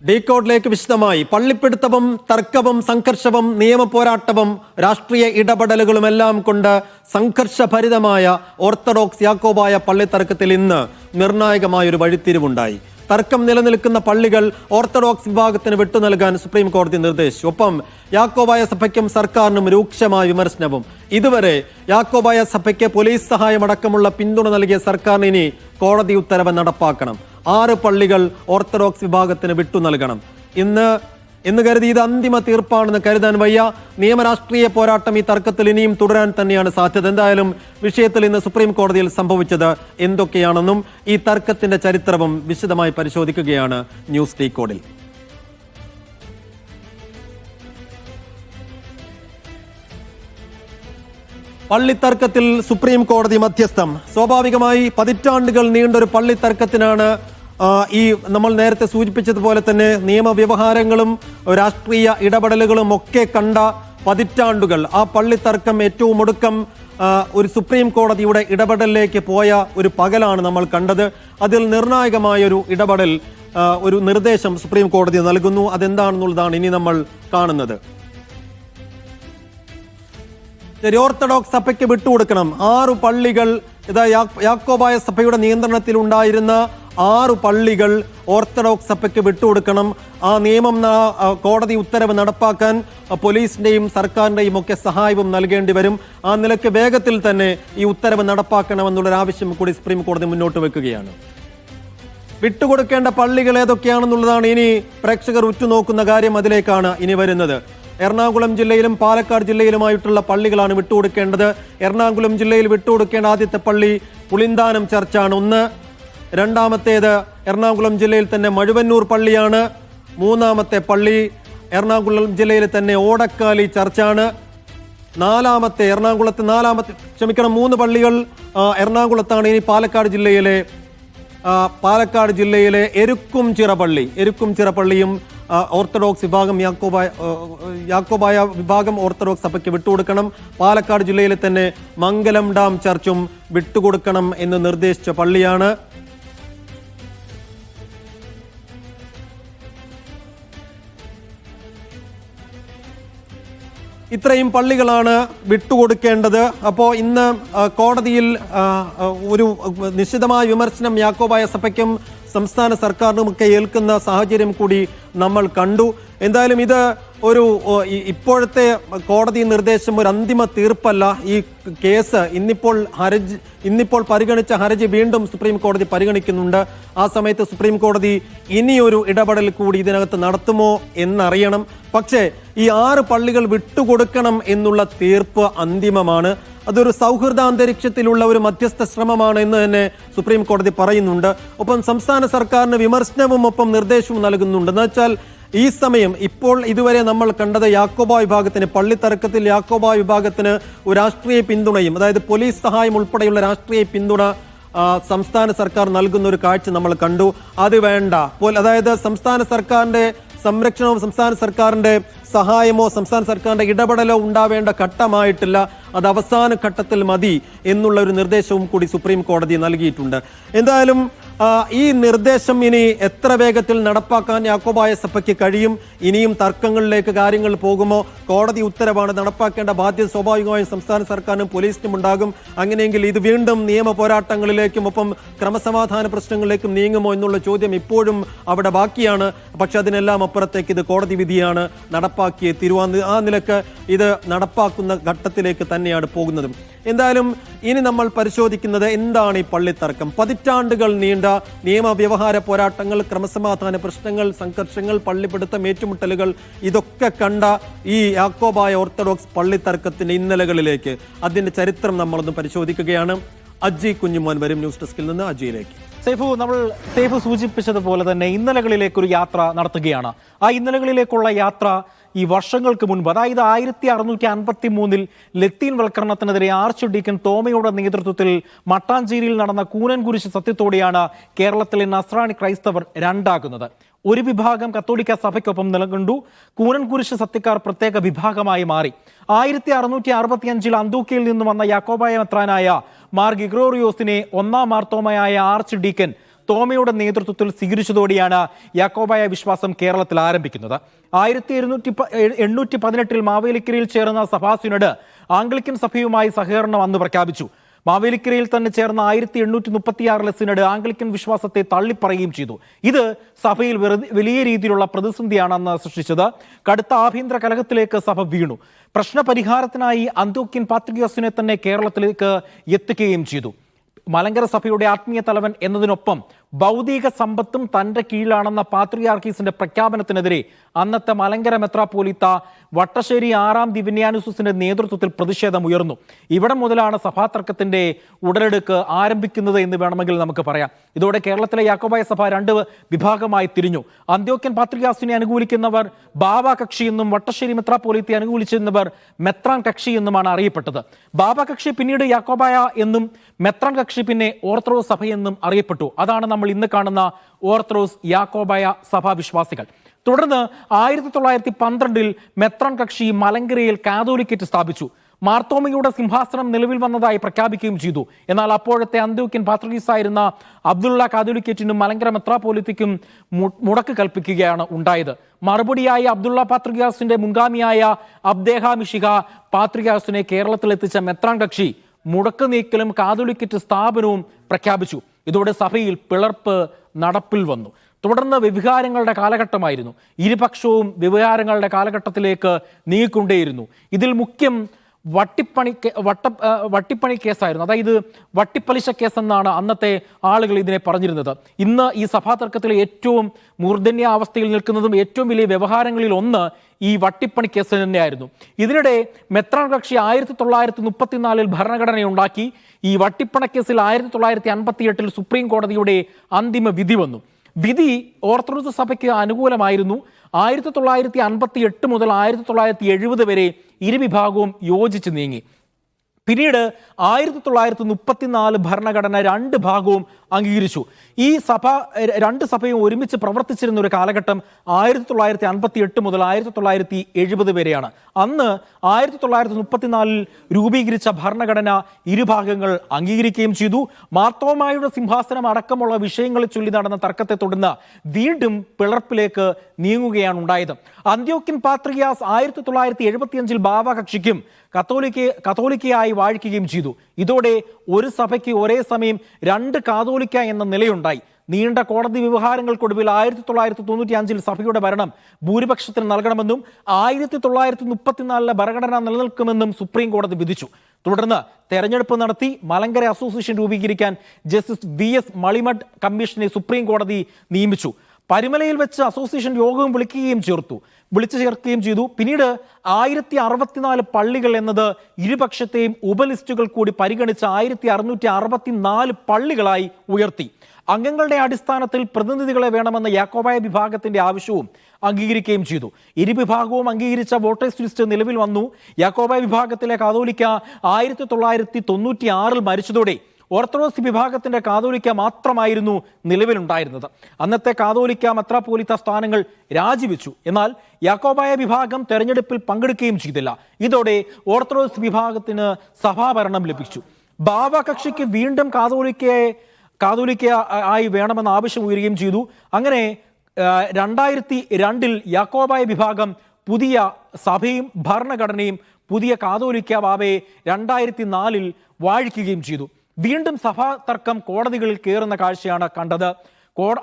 ഡീകോഡിലേക്ക് വിശദമായി. പള്ളിപ്പിടുത്തവും തർക്കവും സംഘർഷവും നിയമ പോരാട്ടവും രാഷ്ട്രീയ ഇടപെടലുകളുമെല്ലാം കൊണ്ട് സംഘർഷഭരിതമായ ഓർത്തഡോക്സ് യാക്കോബായ പള്ളിത്തർക്കത്തിൽ ഇന്ന് നിർണായകമായ ഒരു വഴിത്തിരിവുണ്ടായി. തർക്കം നിലനിൽക്കുന്ന പള്ളികൾ ഓർത്തഡോക്സ് വിഭാഗത്തിന് വിട്ടു നൽകാൻ സുപ്രീം കോടതി നിർദ്ദേശിച്ചു. ഒപ്പം യാക്കോബായ സഭയ്ക്കും സർക്കാരിനും രൂക്ഷമായ വിമർശനവും. ഇതുവരെ യാക്കോബായ സഭയ്ക്ക് പോലീസ് സഹായമടക്കമുള്ള പിന്തുണ നൽകിയ സർക്കാരിന് ഇനി കോടതി ഉത്തരവ് നടപ്പാക്കണം. 6 പള്ളികൾ ഓർത്തഡോക്സ് വിഭാഗത്തിന് വിട്ടു നൽകണം. ഇന്ന് കരുതി ഇത് അന്തിമ തീർപ്പാണെന്ന് കരുതാൻ വയ്യ. നിയമരാഷ്ട്രീയ പോരാട്ടം ഈ തർക്കത്തിൽ ഇനിയും തുടരാൻ തന്നെയാണ് സാധ്യത. എന്തായാലും വിഷയത്തിൽ ഇന്ന് സുപ്രീം കോടതിയിൽ സംഭവിച്ചത് എന്തൊക്കെയാണെന്നും ഈ തർക്കത്തിന്റെ ചരിത്രവും വിശദമായി പരിശോധിക്കുകയാണ് ന്യൂസ് ഡീകോഡിൽ. പള്ളിത്തർക്കത്തിൽ സുപ്രീം കോടതി മധ്യസ്ഥം. സ്വാഭാവികമായി പതിറ്റാണ്ടുകൾ നീണ്ടൊരു പള്ളിത്തർക്കത്തിനാണ് ഈ നമ്മൾ നേരത്തെ സൂചിപ്പിച്ചതുപോലെ തന്നെ നിയമവ്യവഹാരങ്ങളും രാഷ്ട്രീയ ഇടപെടലുകളും ഒക്കെ കണ്ട പതിറ്റാണ്ടുകൾ. ആ പള്ളിത്തർക്കം ഏറ്റവും ഒടുക്കം ഒരു സുപ്രീം കോടതിയുടെ ഇടപെടലിലേക്ക് പോയ ഒരു പകലാണ് നമ്മൾ കണ്ടത്. അതിൽ നിർണായകമായൊരു ഇടപെടൽ, ഒരു നിർദ്ദേശം സുപ്രീം കോടതി നൽകുന്നു. അതെന്താണെന്നുള്ളതാണ് ഇനി നമ്മൾ കാണുന്നത്. ഓർത്തഡോക്സ് സഭയ്ക്ക് വിട്ടുകൊടുക്കണം. 6 പള്ളികൾ, യാക്കോബായ സഭയുടെ നിയന്ത്രണത്തിൽ ഉണ്ടായിരുന്ന 6 പള്ളികൾ ഓർത്തഡോക്സ് സഭയ്ക്ക് വിട്ടുകൊടുക്കണം. ആ നിയമം, കോടതി ഉത്തരവ് നടപ്പാക്കാൻ പോലീസിന്റെയും സർക്കാരിന്റെയും ഒക്കെ സഹായവും നൽകേണ്ടി വരും. ആ നിലയ്ക്ക് വേഗത്തിൽ തന്നെ ഈ ഉത്തരവ് നടപ്പാക്കണമെന്നുള്ളൊരാവശ്യം കൂടി സുപ്രീം കോടതി മുന്നോട്ട് വെക്കുകയാണ്. വിട്ടുകൊടുക്കേണ്ട പള്ളികൾ ഏതൊക്കെയാണെന്നുള്ളതാണ് ഇനി പ്രേക്ഷകർ ഉറ്റുനോക്കുന്ന കാര്യം. അതിലേക്കാണ് ഇനി വരുന്നത്. എറണാകുളം ജില്ലയിലും പാലക്കാട് ജില്ലയിലുമായിട്ടുള്ള പള്ളികളാണ് വിട്ടുകൊടുക്കേണ്ടത്. എറണാകുളം ജില്ലയിൽ വിട്ടുകൊടുക്കേണ്ട ആദ്യത്തെ പള്ളി പുളിന്താനം ചർച്ചാണ്. രണ്ടാമത്തേത് എറണാകുളം ജില്ലയിൽ തന്നെ മഴുവന്നൂർ പള്ളിയാണ്. മൂന്നാമത്തെ പള്ളി എറണാകുളം ജില്ലയിൽ തന്നെ ഓടക്കാലി ചർച്ചാണ്. എറണാകുളത്ത് 3 പള്ളികൾ എറണാകുളത്താണ്. ഇനി പാലക്കാട് ജില്ലയിലെ എരുക്കുംചിറ പള്ളിയും ഓർത്തഡോക്സ് വിഭാഗം യാക്കോബായ വിഭാഗം ഓർത്തഡോക്സ് സഭയ്ക്ക് വിട്ടുകൊടുക്കണം. പാലക്കാട് ജില്ലയിലെ തന്നെ മംഗലം ഡാം ചർച്ചും വിട്ടുകൊടുക്കണം എന്ന് നിർദ്ദേശിച്ച പള്ളിയാണ്. ഇത്രയും പള്ളികളാണ് വിട്ടുകൊടുക്കേണ്ടത്. അപ്പോൾ ഇന്ന് കോടതിയിൽ ഒരു നിശ്ചിതമായ വിമർശനം യാക്കോബായ സഭയ്ക്കും സംസ്ഥാന സർക്കാരിനുമൊക്കെ ഏൽക്കുന്ന സാഹചര്യം കൂടി നമ്മൾ കണ്ടു. എന്തായാലും ഇത് ഇപ്പോഴത്തെ കോടതി നിർദ്ദേശം ഒരു അന്തിമ തീർപ്പല്ല. ഈ കേസ് ഇന്നിപ്പോൾ പരിഗണിച്ച ഹർജി വീണ്ടും സുപ്രീം കോടതി പരിഗണിക്കുന്നുണ്ട്. ആ സമയത്ത് സുപ്രീം കോടതി ഇനിയൊരു ഇടപെടൽ കൂടി ഇതിനകത്ത് നടത്തുമോ എന്നറിയണം. പക്ഷേ ഈ 6 പള്ളികൾ വിട്ടുകൊടുക്കണം എന്നുള്ള തീർപ്പ് അന്തിമമാണ്. അതൊരു സൗഹൃദാന്തരീക്ഷത്തിലുള്ള ഒരു മധ്യസ്ഥ ശ്രമമാണ് എന്ന് തന്നെ സുപ്രീം കോടതി പറയുന്നുണ്ട്. ഒപ്പം സംസ്ഥാന സർക്കാരിന് വിമർശനവും ഒപ്പം നിർദ്ദേശവും നൽകുന്നുണ്ട്. എന്ന് വെച്ചാൽ ഈ സമയം ഇതുവരെ നമ്മൾ കണ്ടത് യാക്കോബായ വിഭാഗത്തിന്, പള്ളിത്തർക്കത്തിൽ യാക്കോബായ വിഭാഗത്തിന് ഒരു രാഷ്ട്രീയ പിന്തുണയും, അതായത് പോലീസ് സഹായം ഉൾപ്പെടെയുള്ള രാഷ്ട്രീയ പിന്തുണ സംസ്ഥാന സർക്കാർ നൽകുന്ന ഒരു കാഴ്ച നമ്മൾ കണ്ടു. അത് വേണ്ട. അതായത് സംസ്ഥാന സർക്കാരിന്റെ സംരക്ഷണവും സംസ്ഥാന സർക്കാരിന്റെ സഹായമോ സംസ്ഥാന സർക്കാരിന്റെ ഇടപെടലോ ഉണ്ടാവേണ്ട ഘട്ടമായിട്ടില്ല. അത് അവസാന ഘട്ടത്തിൽ മതി എന്നുള്ള ഒരു നിർദ്ദേശവും കൂടി സുപ്രീം കോടതി നൽകിയിട്ടുണ്ട്. എന്തായാലും ഈ നിർദ്ദേശം ഇനി എത്ര വേഗത്തിൽ നടപ്പാക്കാൻ യാക്കോബായ സഭയ്ക്ക് കഴിയും? ഇനിയും തർക്കങ്ങളിലേക്ക് കാര്യങ്ങൾ പോകുമോ? കോടതി ഉത്തരവാണ്, നടപ്പാക്കേണ്ട ബാധ്യത സ്വാഭാവികമായും സംസ്ഥാന സർക്കാരിനും പോലീസിനും ഉണ്ടാകും. അങ്ങനെയെങ്കിൽ ഇത് വീണ്ടും നിയമ പോരാട്ടങ്ങളിലേക്കും ഒപ്പം ക്രമസമാധാന പ്രശ്നങ്ങളിലേക്കും നീങ്ങുമോ എന്നുള്ള ചോദ്യം ഇപ്പോഴും അവിടെ ബാക്കിയാണ്. പക്ഷെ അതിനെല്ലാം അപ്പുറത്തേക്ക് ഇത് കോടതി വിധിയാണ്, നടപ്പാക്കിയ ആ നിലക്ക് ഇത് നടപ്പാക്കുന്ന ഘട്ടത്തിലേക്ക് തന്നെയാണ് പോകുന്നതും. എന്തായാലും ഇനി നമ്മൾ പരിശോധിക്കുന്നത് എന്താണ് ഈ പള്ളിത്തർക്കം. പതിറ്റാണ്ടുകൾ നീണ്ട നിയമവ്യവഹാര പോരാട്ടങ്ങൾ, ക്രമസമാധാന പ്രശ്നങ്ങൾ, സംഘർഷങ്ങൾ, പള്ളിപ്പിടുത്തം, ഏറ്റുമുട്ടലുകൾ, ഇതൊക്കെ കണ്ട ഈ യാക്കോബായ ഓർത്തഡോക്സ് പള്ളിത്തർക്കത്തിന്റെ ഇന്നലകളിലേക്ക്, അതിന്റെ ചരിത്രം നമ്മളൊന്ന് പരിശോധിക്കുകയാണ്. അജി കുഞ്ഞുമോൻ വരും ന്യൂസ് ഡെസ്കിൽ നിന്ന്. അജിയിലേക്ക്. സേഫ് സൂചിപ്പിച്ചതുപോലെ തന്നെ ഇന്നലകളിലേക്ക് ഒരു യാത്ര നടത്തുകയാണ്. ആ ഇന്നലകളിലേക്കുള്ള യാത്ര ഈ വർഷങ്ങൾക്ക് മുൻപ്, അതായത് 1653 ലത്തീൻ വൽക്കരണത്തിനെതിരെ ആർച്ച് ഡീക്കൻ തോമയുടെ നേതൃത്വത്തിൽ മട്ടാഞ്ചേരിയിൽ നടന്ന കൂനൻകുരിശ് സത്യത്തോടെയാണ് കേരളത്തിലെ നസ്രാണി ക്രൈസ്തവർ രണ്ടാകുന്നത്. ഒരു വിഭാഗം കത്തോലിക്ക സഭയ്ക്കൊപ്പം നിലകൊണ്ടു. കൂനൻകുരിശ് സത്യക്കാർ പ്രത്യേക വിഭാഗമായി മാറി. 1665 അന്തോക്കിയയിൽ നിന്ന് വന്ന യാക്കോബായ മെത്രാനായ മാർ ഗിഗ്രോറിയോസിനെ 1-ാം മാർത്തോമയായ ആർച്ച് ഡീക്കൻ തോമയുടെ നേതൃത്വത്തിൽ സ്വീകരിച്ചതോടെയാണ് യാക്കോബായ വിശ്വാസം കേരളത്തിൽ ആരംഭിക്കുന്നത്. 1818 മാവേലിക്കരയിൽ ചേർന്ന സഭാ സിനഡ് ആംഗ്ലിക്കൻ സഭയുമായി സഹകരണം അന്ന് പ്രഖ്യാപിച്ചു. മാവേലിക്കരയിൽ തന്നെ ചേർന്ന 1836 സിനഡ് ആംഗ്ലിക്കൻ വിശ്വാസത്തെ തള്ളിപ്പറയുകയും ചെയ്തു. ഇത് സഭയിൽ വലിയ രീതിയിലുള്ള പ്രതിസന്ധിയാണ് അന്ന് സൃഷ്ടിച്ചത്. കടുത്ത ആഭ്യന്തര കലഹത്തിലേക്ക് സഭ വീണു. പ്രശ്നപരിഹാരത്തിനായി അന്ത്യോക്യൻ പാത്രിയോസിനെ തന്നെ കേരളത്തിലേക്ക് എത്തിക്കുകയും ചെയ്തു. മലങ്കര സഭയുടെ ആത്മീയ തലവൻ എന്നതിനൊപ്പം ഭൗതിക സമ്പത്തും തന്റെ കീഴിലാണെന്ന പാത്രിയാർക്കീസിന്റെ പ്രഖ്യാപനത്തിനെതിരെ അന്നത്തെ മലങ്കര മെത്രാപ്പോലീത്ത വട്ടശ്ശേരി 6-ാം ദിവന്യാനുസിന്റെ നേതൃത്വത്തിൽ പ്രതിഷേധമുയർന്നു. ഇവിടെ മുതലാണ് സഭാതർക്കത്തിന്റെ ഉടലെടുക്ക് ആരംഭിക്കുന്നത് എന്ന് വേണമെങ്കിൽ നമുക്ക് പറയാം. ഇതോടെ കേരളത്തിലെ യാക്കോബായ സഭ 2 വിഭാഗമായി തിരിഞ്ഞു. അന്ത്യോക്യൻ പാത്രിയാസിനെ അനുകൂലിക്കുന്നവർ ബാബ കക്ഷി എന്നും വട്ടശ്ശേരി മെത്രാപ്പോലീത്തെ അനുകൂലിച്ചിരുന്നവർ മെത്രാൻ കക്ഷി എന്നുമാണ് അറിയപ്പെട്ടത്. ബാബ കക്ഷി പിന്നീട് യാക്കോബായ എന്നും മെത്രാൻ കക്ഷി പിന്നെ ഓർത്തഡോക്സ് സഭയെന്നും അറിയപ്പെട്ടു. അതാണ് നമ്മൾ ഇന്ന് കാണുന്ന ഓർത്തഡോക്സ് യാക്കോബായ സഭാ വിശ്വാസികൾ. തുടർന്ന് 1912 മെത്രാൻ കക്ഷി മലങ്കരയിൽ കാതോലിക്കറ്റ് സ്ഥാപിച്ചു. മാർത്തോമയുടെ സിംഹാസനം നിലവിൽ വന്നതായി പ്രഖ്യാപിക്കുകയും ചെയ്തു. എന്നാൽ അപ്പോഴത്തെ അന്ത്യോക്യൻ പാത്രിയസായിരുന്ന അബ്ദുള്ള കാതോലിക്കറ്റിനും മലങ്കര മെത്രാപ്പോലിത്തയ്ക്കും മുടക്ക് കൽപ്പിക്കുകയാണ് ഉണ്ടായത്. മറുപടിയായി അബ്ദുള്ള പാത്രിയാസിന്റെ മുൻഗാമിയായ അബ്ദേഹ മിശിഹ പാത്രിയാസിനെ കേരളത്തിലെത്തിച്ച മെത്രാൻ കക്ഷി മുടക്ക് നീക്കലും കാതോലിക്കറ്റ് സ്ഥാപനവും പ്രഖ്യാപിച്ചു. ഇതോടെ സഭയിൽ പിളർപ്പ് നടപ്പിൽ വന്നു. തുടർന്ന് വ്യഭിചാരങ്ങളുടെ കാലഘട്ടമായിരുന്നു. ഇരുപക്ഷവും വ്യഭിചാരങ്ങളുടെ കാലഘട്ടത്തിലേക്ക് നീങ്ങിക്കൊണ്ടേയിരുന്നു. ഇതിൽ മുഖ്യം വട്ടിപ്പണി കേസായിരുന്നു. അതായത് വട്ടിപ്പലിശ കേസെന്നാണ് അന്നത്തെ ആളുകൾ ഇതിനെ പറഞ്ഞിരുന്നത്. ഇന്ന് ഈ സഭാതർക്കത്തിലെ ഏറ്റവും മൂർധന്യ അവസ്ഥയിൽ നിൽക്കുന്നതും ഏറ്റവും വലിയ വ്യവഹാരങ്ങളിൽ ഒന്ന് ഈ വട്ടിപ്പണി കേസ് തന്നെയായിരുന്നു. ഇതിനിടെ മെത്രാൻ കക്ഷി 1934 ഭരണഘടനയുണ്ടാക്കി. ഈ വട്ടിപ്പണ കേസിൽ 1958 സുപ്രീം കോടതിയുടെ അന്തിമ വിധി വന്നു. വിധി ഓർത്തഡോക്സ് സഭയ്ക്ക് അനുകൂലമായിരുന്നു. 1958 മുതൽ 1970 വരെ ഇരുവിഭാഗവും യോജിച്ച് നീങ്ങി. പിന്നീട് 1934 ഭരണഘടന 2 ഭാഗവും അംഗീകരിച്ചു. ഈ രണ്ട് സഭയും ഒരുമിച്ച് പ്രവർത്തിച്ചിരുന്ന ഒരു കാലഘട്ടം 1958 മുതൽ 1970 വരെയാണ്. അന്ന് 1934 രൂപീകരിച്ച ഭരണഘടന ഇരുഭാഗങ്ങൾ അംഗീകരിക്കുകയും ചെയ്തു. മാർത്തോമായുടെ സിംഹാസനം അടക്കമുള്ള വിഷയങ്ങളെ ചൊല്ലി നടന്ന തർക്കത്തെ തുടർന്ന് വീണ്ടും പിളർപ്പിലേക്ക് നീങ്ങുകയാണ് ഉണ്ടായത്. അന്ത്യോക്യൻ പാത്രിയാസ് 1975 ബാവ കക്ഷിക്കും കത്തോലിക്കയായി വാഴിക്കുകയും ചെയ്തു. ഇതോടെ ഒരു സഭയ്ക്ക് ഒരേ സമയം 2 കാതോലിക്ക എന്ന നിലയുണ്ടായി. നീണ്ട കോടതി വ്യവഹാരങ്ങൾക്കൊടുവിൽ 1995 സഭയുടെ ഭരണം ഭൂരിപക്ഷത്തിന് നൽകണമെന്നും 1934 ഭരണഘടന നിലനിൽക്കുമെന്നും സുപ്രീം കോടതി വിധിച്ചു. തുടർന്ന് തെരഞ്ഞെടുപ്പ് നടത്തി മലങ്കര അസോസിയേഷൻ രൂപീകരിക്കാൻ ജസ്റ്റിസ് VS മളിമഠ് കമ്മീഷനെ സുപ്രീം കോടതി നിയമിച്ചു. പരിമലയിൽ വെച്ച് അസോസിയേഷൻ യോഗവും വിളിച്ചു ചേർക്കുകയും ചെയ്തു. പിന്നീട് 1064 പള്ളികൾ എന്നത് ഇരുപക്ഷത്തെയും ഉപലിസ്റ്റുകൾ കൂടി പരിഗണിച്ച് 1664 പള്ളികളായി ഉയർത്തി. അംഗങ്ങളുടെ അടിസ്ഥാനത്തിൽ പ്രതിനിധികളെ വേണമെന്ന യാക്കോബായ വിഭാഗത്തിന്റെ ആവശ്യവും അംഗീകരിക്കുകയും ചെയ്തു. ഇരുവിഭാഗവും അംഗീകരിച്ച വോട്ടേഴ്സ് ലിസ്റ്റ് നിലവിൽ വന്നു. യാക്കോബായ വിഭാഗത്തിലെ കാതോലിക്ക 1996 മരിച്ചതോടെ ഓർത്തഡോക്സ് വിഭാഗത്തിന്റെ കാതോലിക്ക മാത്രമായിരുന്നു നിലവിലുണ്ടായിരുന്നത്. അന്നത്തെ കാതോലിക്ക മെത്രാപ്പോലീത്ത സ്ഥാനങ്ങൾ രാജിവെച്ചു. എന്നാൽ യാക്കോബായ വിഭാഗം തെരഞ്ഞെടുപ്പിൽ പങ്കെടുക്കുകയും ചെയ്തില്ല. ഇതോടെ ഓർത്തഡോക്സ് വിഭാഗത്തിന് സഭാഭരണം ലഭിച്ചു. ബാവ കക്ഷിക്ക് വീണ്ടും കാതോലിക്ക ആയി വേണമെന്ന ആവശ്യം ഉയരുകയും ചെയ്തു. അങ്ങനെ 2002 യാക്കോബായ വിഭാഗം പുതിയ സഭയും ഭരണഘടനയും പുതിയ കാതോലിക്ക ബാവയെ 2004 വാഴിക്കുകയും ചെയ്തു. വീണ്ടും സഭാ തർക്കം കോടതികളിൽ കയറുന്ന കാഴ്ചയാണ് കണ്ടത്.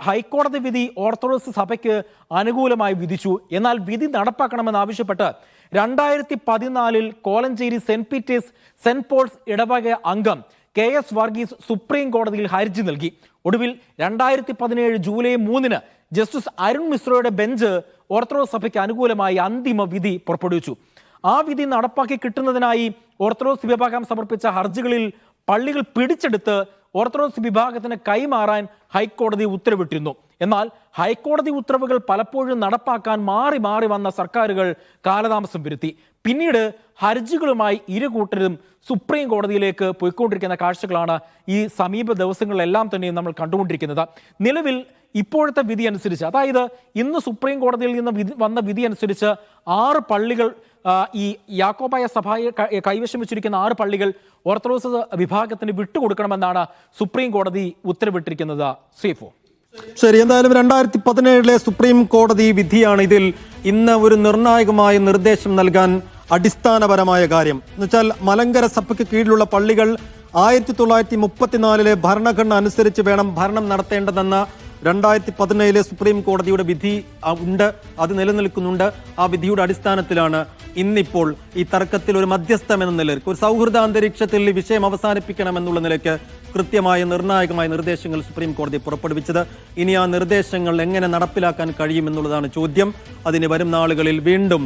ഹൈക്കോടതി വിധി ഓർത്തഡോക്സ് സഭയ്ക്ക് അനുകൂലമായി വിധിച്ചു. എന്നാൽ വിധി നടപ്പാക്കണമെന്നാവശ്യപ്പെട്ട് 2014 Kolenchery Saint Peter's Saint Paul's ഇടവക അംഗം KS വർഗീസ് സുപ്രീം കോടതിയിൽ ഹർജി നൽകി. ഒടുവിൽ 2017 ജൂലൈ 3 ജസ്റ്റിസ് അരുൺ മിശ്രയുടെ ബെഞ്ച് ഓർത്തഡോക്സ് സഭയ്ക്ക് അനുകൂലമായി അന്തിമ വിധി പുറപ്പെടുവിച്ചു. ആ വിധി നടപ്പാക്കി കിട്ടുന്നതിനായി ഓർത്തഡോക്സ് വിഭാഗം സമർപ്പിച്ച ഹർജികളിൽ പള്ളികൾ പിടിച്ചെടുത്ത് ഓർത്തഡോക്സ് വിഭാഗത്തിന് കൈമാറാൻ ഹൈക്കോടതി ഉത്തരവിട്ടിരുന്നു. എന്നാൽ ഹൈക്കോടതി ഉത്തരവുകൾ പലപ്പോഴും നടപ്പാക്കാൻ മാറി മാറി വന്ന സർക്കാരുകൾ കാലതാമസം വരുത്തി. പിന്നീട് ഹർജികളുമായി ഇരു കൂട്ടരും സുപ്രീം കോടതിയിലേക്ക് പോയിക്കൊണ്ടിരിക്കുന്ന കാഴ്ചകളാണ് ഈ സമീപ ദിവസങ്ങളിലെല്ലാം തന്നെ നമ്മൾ കണ്ടുകൊണ്ടിരിക്കുന്നത്. നിലവിൽ ഇപ്പോഴത്തെ വിധി അനുസരിച്ച്, അതായത് ഇന്ന് സുപ്രീം കോടതിയിൽ നിന്ന് വന്ന വിധി അനുസരിച്ച് 6 പള്ളികൾ, ഈ യാക്കോബായ സഭയെ കൈവശം വെച്ചിരിക്കുന്ന 6 പള്ളികൾ ഓർത്തഡോക്സ് വിഭാഗത്തിന് വിട്ടുകൊടുക്കണമെന്നാണ് സുപ്രീം കോടതി ഉത്തരവിട്ടിരിക്കുന്നത്. സേഫോ, ശരി, എന്തായാലും 2017 സുപ്രീം കോടതി വിധിയാണ് ഇതിൽ ഇന്ന് ഒരു നിർണായകമായ നിർദ്ദേശം നൽകാൻ അടിസ്ഥാനപരമായ കാര്യം. എന്നുവെച്ചാൽ മലങ്കര സഭയ്ക്ക് കീഴിലുള്ള പള്ളികൾ 1934 ഭരണഘടന അനുസരിച്ച് വേണം ഭരണം നടത്തേണ്ടതെന്ന 2017 സുപ്രീം കോടതിയുടെ വിധി ഉണ്ട്, അത് നിലനിൽക്കുന്നുണ്ട്. ആ വിധിയുടെ അടിസ്ഥാനത്തിലാണ് ഇന്നിപ്പോൾ ഈ തർക്കത്തിൽ ഒരു മധ്യസ്ഥം എന്ന നിലയ്ക്ക്, ഒരു സൗഹൃദ അന്തരീക്ഷത്തിൽ ഈ വിഷയം അവസാനിപ്പിക്കണമെന്നുള്ള നിലയ്ക്ക് കൃത്യമായ നിർണായകമായ നിർദ്ദേശങ്ങൾ സുപ്രീം കോടതി പുറപ്പെടുവിച്ചത്. ഇനി ആ നിർദ്ദേശങ്ങൾ എങ്ങനെ നടപ്പിലാക്കാൻ കഴിയുമെന്നുള്ളതാണ് ചോദ്യം. അതിന് വരും നാളുകളിൽ വീണ്ടും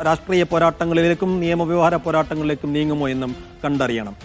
രാഷ്ട്രീയ പോരാട്ടങ്ങളിലേക്കും നിയമവ്യവഹാര പോരാട്ടങ്ങളിലേക്കും നീങ്ങുമോ എന്നും കണ്ടറിയണം.